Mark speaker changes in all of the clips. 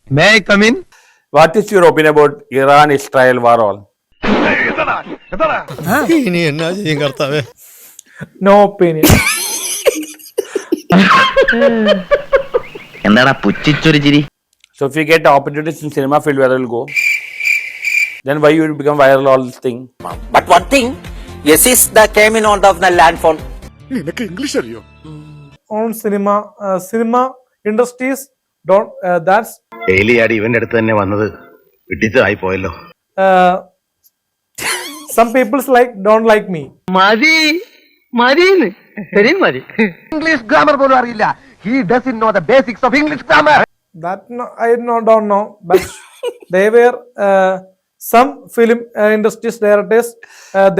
Speaker 1: May I come in?
Speaker 2: What is your opinion about Iran-Israel war all?
Speaker 3: ഇനി എന്നാ ചെയ്യും കർത്താവേ?
Speaker 4: No opinion.
Speaker 1: എന്താടാ പുച്ഛിച്ചൊരു ചിരി?
Speaker 2: So if you get opportunities in cinema field, where will go? Then why you will become viral all this thing?
Speaker 5: But one thing, yes is the came in out of the landfall.
Speaker 4: On cinema industries don't. That's
Speaker 6: ഡെയിലിയാടി ഇവന്റെ അടുത്ത് തന്നെ വന്നത് വിട്ടിത്തായി പോയല്ലോ.
Speaker 4: some people's don't like me.
Speaker 1: മതിന്ന് ശരിയും മതി. English grammar പോലും അറിയില്ല. He doesn't know the basics of English grammar.
Speaker 4: That don't know, but they were some film industries directors.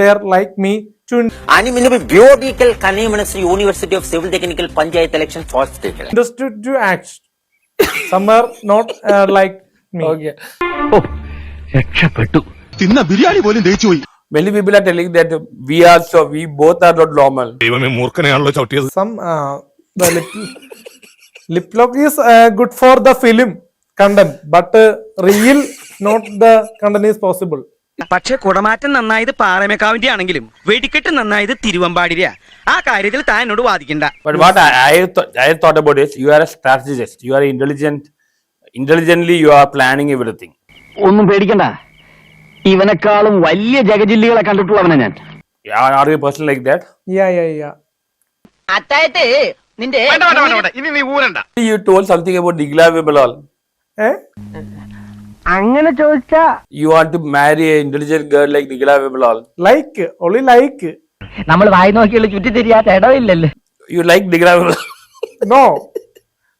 Speaker 4: They are like me to
Speaker 5: Animal biological Kanyamanasri University of Civil Technical Panchayat election first taken.
Speaker 4: industry to act. Some are not like me.
Speaker 2: Okay.
Speaker 3: രക്ഷപ്പെട്ടു.
Speaker 6: തിന്ന ബിരിയാണി പോലും ദഹിച്ചു പോയി.
Speaker 2: Many people are telling that we both are not normal.
Speaker 3: ദൈവമേ മൂർഖനെയാണല്ലോ ചവിട്ടിയത്.
Speaker 4: Some the lip lock is good for the film content, but real not the content is possible.
Speaker 7: പക്ഷെ കുടമാറ്റം നന്നായത് പാറമേക്കാവിന്റെ ആണെങ്കിലും വെടിക്കെട്ട് നന്നായത് തിരുവമ്പാടിരിയാ. ആ കാര്യത്തിൽ താൻ എന്നോട് വാദിക്കണ്ട.
Speaker 2: But what I thought about is, you are a strategist. You are intelligent. Intelligently, you are planning everything.
Speaker 1: ഒന്നും പേടിക്കണ്ട. ഇവനെക്കാളും വലിയ ജഗജില്ലികളെ കണ്ടിട്ടുള്ളവനാ ഞാൻ.
Speaker 2: Are you a person like that?
Speaker 4: Yeah.
Speaker 7: അത്തായത് നിന്റെ
Speaker 3: ഇനി നീ ഊരണ്ട.
Speaker 2: You told something about Nigla Vimalal.
Speaker 4: Eh?
Speaker 1: അങ്ങനെ ചോദിച്ചാ
Speaker 2: You want to marry an intelligent girl like Nigla Vimalal.
Speaker 4: Like only like.
Speaker 1: നമ്മൾ വായി നോക്കിയുള്ള ചുറ്റി തിരിയാത്ത ഇടവില്ലല്ലോ.
Speaker 2: You like Nigla Vimalal?
Speaker 4: No,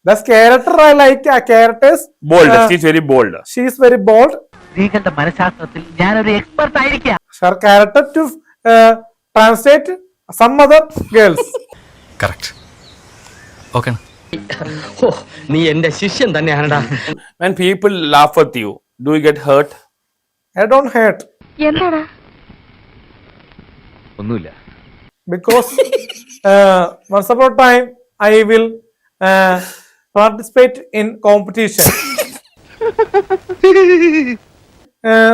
Speaker 4: that's character I like. Characters
Speaker 2: Bold. She's very bold.
Speaker 4: she is very bold.
Speaker 1: സ്ത്രീകളുടെ മനഃശാസ്ത്രത്തിൽ ഞാനൊരു expert ആയിരിക്കാം.
Speaker 4: Her character to translate some other girls.
Speaker 3: Correct. Okay.
Speaker 1: നീ എന്റെ ശിഷ്യൻ തന്നെയാണടാ.
Speaker 2: When people laugh at you, do you get hurt?
Speaker 4: I don't hate
Speaker 3: ഒന്നുമില്ല.
Speaker 4: because once upon a time I will participate in competition.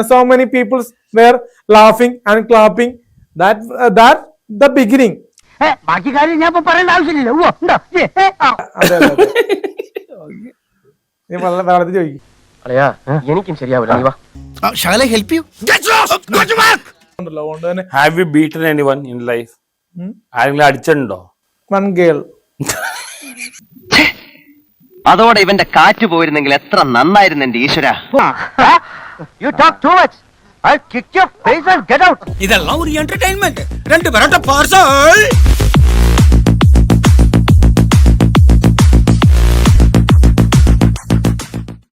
Speaker 4: So many people were laughing and clapping. That the beginning.
Speaker 1: ബാക്കി കാര്യം ഞാൻ പറയേണ്ട ആവശ്യമില്ല.
Speaker 4: അതെ നീ വളരെ ചോദിക്കും.
Speaker 1: എനിക്കും ശരിയാവില്ല. നീ വാ.
Speaker 3: Shall I help you?
Speaker 4: അതുകൊണ്ട് തന്നെ
Speaker 2: Have you beaten anyone in life? ആരെങ്കിലും അടിച്ചിട്ടുണ്ടോ?
Speaker 4: one girl.
Speaker 1: അതോടെ ഇവന്റെ കാറ്റ് പോയിരുന്നെങ്കിൽ എത്ര നന്നായിരുന്നു എന്റെ ഈശ്വര. You talk too much. I'll kick your face and get out.
Speaker 7: ഇതെല്ലാം ഒരു എന്റർടൈൻമെന്റ്. 2 പേരുടെ പാർസൽ.